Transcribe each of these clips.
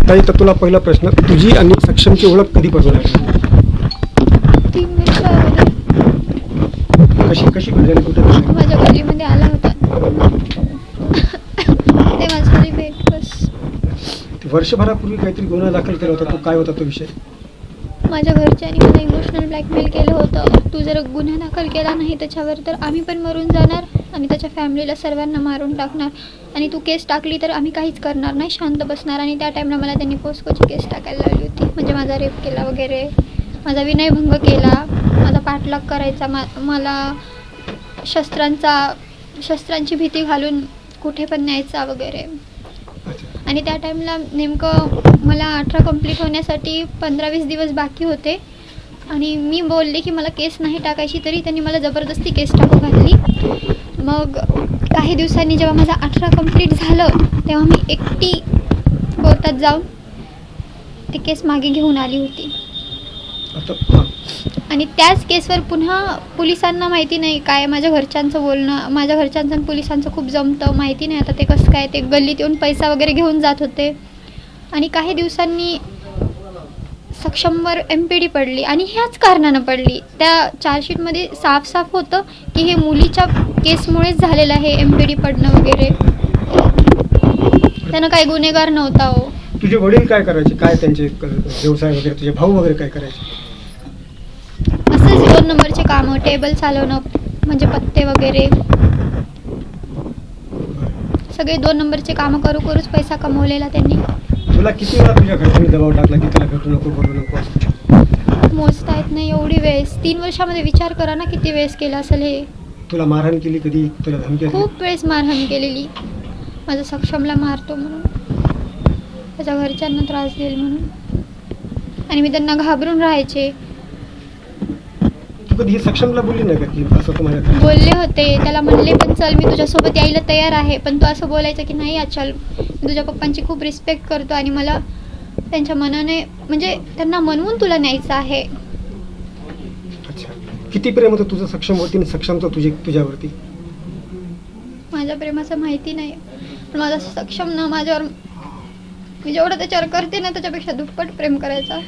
ताई, तर तुला पहिला प्रश्न, तुझी आणि सक्षमची ओळख कधीपासून आहे? 3 वर्ष अगोदर कशी कशी घडली, कुठे घडली? माझ्या गल्लीमध्ये आला होता तेव्हाच भेट बस. वर्षभरापूर्वी काहीतरी गुन्हा दाखल केला होता, तो काय होता तो विषय? माझ्या घरच्यांनी मला इमोशनल ब्लॅकमेल केलं होतं. तू जर गुन्हा दाखल केला नाही त्याच्यावर तर आम्ही पण मरून जाणार आणि त्याच्या फॅमिलीला सर्वांना मारून टाकणार, आणि तू केस टाकली तर आम्ही काहीच करणार नाही, शांत बसणार. आणि त्या टाईमला मला त्यांनी पोस्कोची केस टाकायला लावली होती. म्हणजे माझा रेप केला वगैरे, माझा विनयभंग केला, माझा पाठलाग करायचा, मला शस्त्रांची भीती घालून कुठे पण न्यायचा वगैरे. आणि त्या टाईमला नेमकं मला 18 कंप्लीट होण्यासाठी 15-20 दिवस बाकी होते, आणि मी बोलले की मला केस नाही टाकायची, तरी त्यांनी मला जबरदस्ती केस टाकू घातली. मग काही दिवसांनी जेव्हा माझा 18 कंप्लीट झालं तेव्हा मी एकटी कोर्टात जाऊन ते केस मागे घेऊन आली होती. आणि त्याच केसवर पुन्हा पोलिसांना माहिती नाही काय, माझ्या घरच्यांचं बोलणं, माझ्या घरच्यांचं आणि पोलिसांचं खूप जमतं, माहिती नाही आता ते कसं काय. ते गल्लीत येऊन पैसा वगैरे घेऊन जात होते. आणि काही दिवसांनी सक्षमवर MPD पडली, आणि ह्याच कारणानं पडली. त्या चार्जशीटमध्ये साफ होतं की हे मुलीच्या केसमुळेच झालेलं आहे MPD पडणं वगैरे. त्यानं काही गुन्हेगार नव्हता. हो, तुझे वडील काय करायचे, काय त्यांचे व्यवसाय वगैरे, तुझे भाऊ वगैरे काय करायचे? असंच 2 नंबरचे कामं, टेबल चालवणं, म्हणजे पत्ते वगैरे, सगळे 2 नंबरचे कामं करूच पैसा कमवलेला त्यांनी. तुला किती वेळा तुझ्या घरच्यांनी दबाव टाकला की त्याला भेटू नको, बोलू नको असं? मोजता येत नाही एवढी वेळेस. 3 वर्षामध्ये विचार करा ना किती वेळेस केलं असेल हे. तुला मारहाण केली कधी, तुला धमकी दिली? खूप वेळेस मारहाण केलेली. माझ्या सक्षमला मारतो म्हणून, त्याच्या घरच्यांना त्रास देईल म्हणून, आणि मी त्यांना घाबरून राहायचे. तू कधी हे सक्षमला बोलली नाही का की असं तुम्हाला? बोलले होते, त्याला म्हणले पण चल मी तुझ्यासोबत यायला तयार आहे, पण तू असं बोलायचं की नाही चल, मी तुझ्या पप्पांची खूप रिस्पेक्ट करतो आणि मला त्यांच्या मनाने, म्हणजे त्यांना म्हणून तुला न्यायचं आहे. अच्छा, किती प्रेम होतं तुझं सक्षमवरती आणि सक्षमचं तुझ्यावरती? माझ्या प्रेमाचं माहिती नाही, पण माझा सक्षम ना माझ्यावर, मी जेवढं त्याच्यावर करते ना त्याच्यापेक्षा दुप्पट प्रेम करायचा.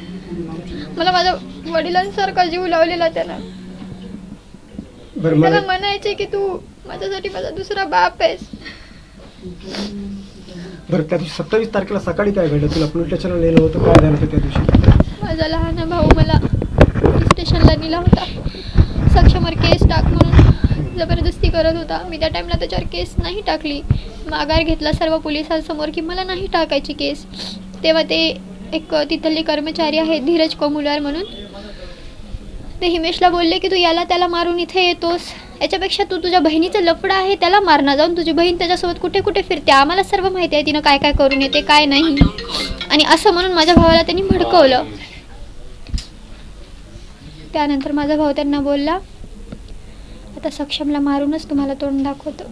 मला माझ्या वडिलांसारखा जीव लावलेला त्यानं. त्याला म्हणायचे की तू माझ्यासाठी माझा दुसरा बाप आहेस. बरं, त्या दिवशी 27 तारखेला सकाळी काय घडलं? तुला पोलीस स्टेशनला नेलं होतं, काय झालं होतं त्या दिवशी? माझा लहान भाऊ मला पोलीस स्टेशनला नेला होता. सक्षमवर केस टाक म्हणून जबरदस्ती करत होता. मी त्या टाईमला त्याच्यावर केस नाही टाकली. माघार घेतला सर्व पोलिसांसमोर की मला नाही टाकायची केस. तेव्हा ते एक तिथले कर्मचारी आहेत धीरज कोमुलार म्हणून, ते हिमेशला बोलले की तू याला त्याला मारून इथे येतोस, याच्यापेक्षा तू तुझ्या बहिणीचं लफडं आहे त्याला मारणं, जाऊन तुझी बहीण त्याच्यासोबत कुठे कुठे फिरते, आम्हाला सर्व माहिती आहे तिनं काय काय करून येते काय नाही. आणि असं म्हणून माझ्या भावाला त्यांनी भडकवलं. त्यानंतर माझा भाऊ त्यांना बोलला आता सक्षमला मारूनच तुम्हाला तोंड दाखवतो.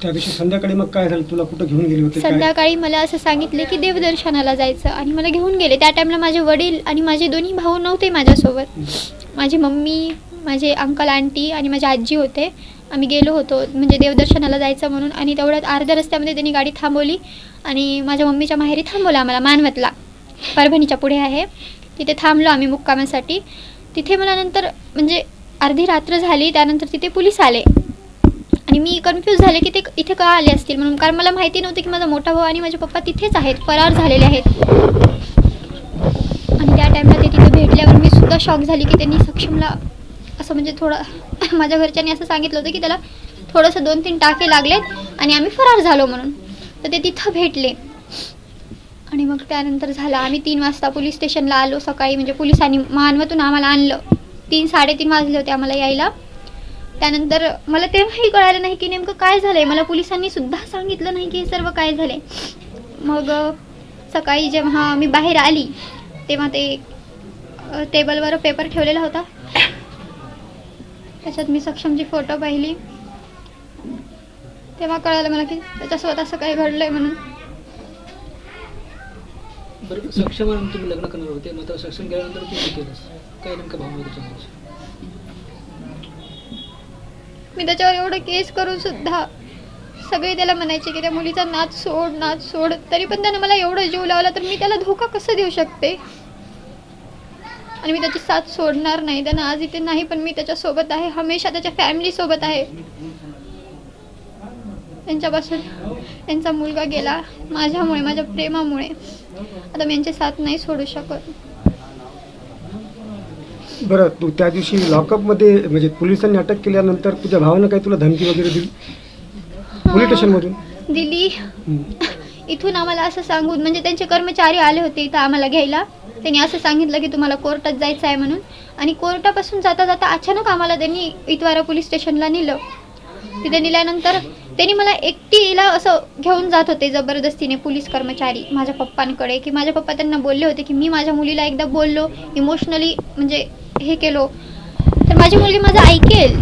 त्या दिवशी संध्याकाळी मग काय झालं? तुला कुठं घेऊन गेले होते? संध्याकाळी मला असं सांगितले की देवदर्शनाला जायचं, आणि मला घेऊन गेले. त्या टाईमला माझे वडील आणि माझे दोन्ही भाऊ नव्हते माझ्यासोबत. माझी मम्मी, माझे अंकल आंटी आणि माझी आजी होते. आम्ही गेलो होतो म्हणजे देवदर्शनाला जायचं म्हणून, आणि तेवढ्यात अर्ध्या रस्त्यामध्ये त्यांनी गाडी थांबवली आणि माझ्या मम्मीच्या माहेरी थांबवलं आम्हाला, मानवतला, परभणीच्या पुढे आहे तिथे थांबलो आम्ही मुक्कामासाठी. तिथे मला नंतर म्हणजे अर्धी रात्र झाली, त्यानंतर तिथे पोलीस आले आणि मी कन्फ्यूज झाले की ते इथे का आले असतील म्हणून, कारण मला माहिती नव्हतं की माझा मोठा भाऊ आणि माझे पप्पा तिथेच आहेत, फरार झालेले आहेत. आणि त्या टाईमला ते तिथे भेटल्यावर मी सुद्धा शॉक झाली की त्यांनी सक्षमला असं म्हणजे थोडं माझ्या घरच्यांनी असं सांगितलं होतं की त्याला थोडंसं 2-3 टाके लागलेत आणि आम्ही फरार झालो म्हणून. तर ते तिथं भेटले आणि मग त्यानंतर झालं आम्ही 3 वाजता पोलीस स्टेशनला आलो सकाळी, म्हणजे पोलिसांनी मानवतून आम्हाला आणलं. 3-3:30 वाजले होते आम्हाला यायला. त्यानंतर मला तेव्हाही कळालं नाही की नेमकं काय झालं आहे, मला पोलिसांनी सुद्धा सांगितलं नाही की हे सर्व काय झाले. मग सकाळी जेव्हा मी बाहेर आली तेव्हा ते टेबलवर पेपर ठेवलेला होता, त्याच्यात मी सक्षमची फोटो पाहिली. तेव्हा कळालं मला की त्याच्यासोबत असं काही घडलंय म्हणून. बरं, सक्षम तुम्ही लग्न करणार होते, मात्र सक्षम गेल्यानंतर तुम्ही केलंस काय, नेमकं भावना त्याच्यामध्ये? मी त्याच्यावर एवढं केस करून सुद्धा सगळे त्याला म्हणायचे की त्या मुलीचा नाच सोड, तरी पण त्यानं मला एवढं जीव लावला तर मी त्याला धोका कसं देऊ शकते. आणि मी त्याची साथ सोडणार नाही. त्यानं आज इथे नाही पण मी त्याच्यासोबत आहे, हमेशा त्याच्या फॅमिलीसोबत आहे. त्यांच्यापासून त्यांचा मुलगा गेला माझ्यामुळे, माझ्या प्रेमामुळे. आता मी यांची साथ नाही सोडू शकत. बरं, तू त्या दिवशी लॉकअपमध्ये म्हणजे पोलिसांनी अटक केल्यानंतर तुझ्या भावानं काही तुला धमकी वगैरे दिली पोलीस स्टेशनमधून? दिली. हं. इथून आम्हाला असं सांगून, म्हणजे त्यांचे कर्मचारी आले होते इथं आम्हाला घ्यायला. त्यांनी असं सांगितलं की तुम्हाला कोर्टात जायचं आहे म्हणून. आणि कोर्टापासून जाता जाता अचानक आम्हाला त्यांनी इतवारा पोलीस स्टेशनला नेलं. तिथे नेल्यानंतर त्यांनी मला एकटीला असं घेऊन जात होते जबरदस्तीने पोलीस कर्मचारी माझ्या पप्पांकडे. की माझे पप्पा त्यांना बोलले होते की मी माझ्या मुलीला एकदा बोललो, इमोशनली म्हणजे हे केलो तर माझी मुलगी माझं ऐकेल.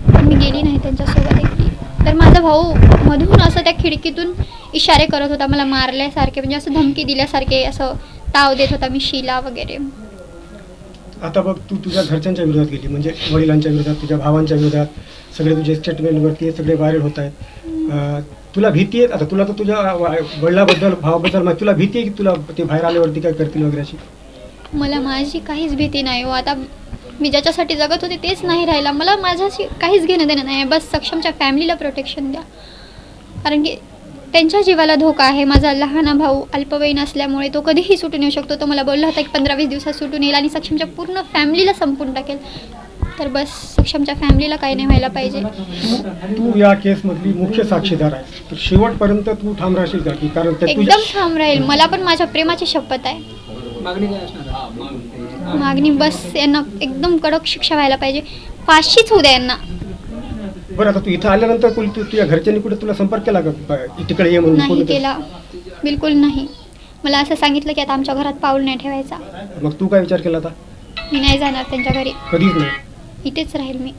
पण मी गेली नाही त्यांच्यासोबत एकटी. तर माझा भाऊ मधून असं त्या खिडकीतून इशारे करत होता मला मारल्यासारखे, म्हणजे असं धमकी दिल्यासारखे, असं ताव देत होता मी शीला वगैरे. आता बघ, तू तुझ्या घरच्यांच्या विरोधात गेली, म्हणजे वडिलांच्या विरोधात, तुझ्या भावांच्या विरोधात. सगळे तुझे स्टेटमेंटवरती हे सगळे व्हायरल होत आहेत. तुला भीती आहे आता, तुला तर तुझ्या वडिलाबद्दल भावाबद्दल माहिती, तुला भीती आहे की तुला ते बाहेर आल्यावरती काय करतील वगैरे अशी? मला माझी काहीच भीती नाही हो. आता मी ज्याच्यासाठी जगत होते तेच नाही राहिला. मला माझ्याशी काहीच घेणं देणं नाही. बस सक्षमच्या फॅमिलीला प्रोटेक्शन द्या, कारण की त्यांच्या जीवाला धोका आहे. माझा लहान भाऊ अल्पवयीन असल्यामुळे तो कधीही सुटून येऊ शकतो. तो मला बोलला होता की 15-20 दिवसात सुटून येईल आणि सक्षमच्या पूर्ण फॅमिलीला संपून टाकेल. तर बस सक्षमच्या फॅमिलीला काही नाही व्हायला पाहिजे. तू या केसमधली मुख्य साक्षीदार आहे, तर शेवटपर्यंत तू ठाम राहशील का? की कारण त्या एकदम ठाम राहील. मला पण माझ्या प्रेमाची शपथ आहे. मागणी काय असणार आहे? मागणी बस यांना एकदम कडक शिक्षा व्हायला पाहिजे. फाशीच होऊ द्या यांना. बरं, आता तू इथं आल्यानंतर तुझ्या घरच्यांनी कुठे तुला संपर्क केला का तिकडे ये म्हणून? नाही केला, बिलकुल नाही. मला असं सांगितलं की आता आमच्या घरात पाऊल नाही ठेवायचा. मग तू काय विचार केला आता? मी नाही जाणार त्यांच्या घरी, कधीच नाही. इथेच राहील मी.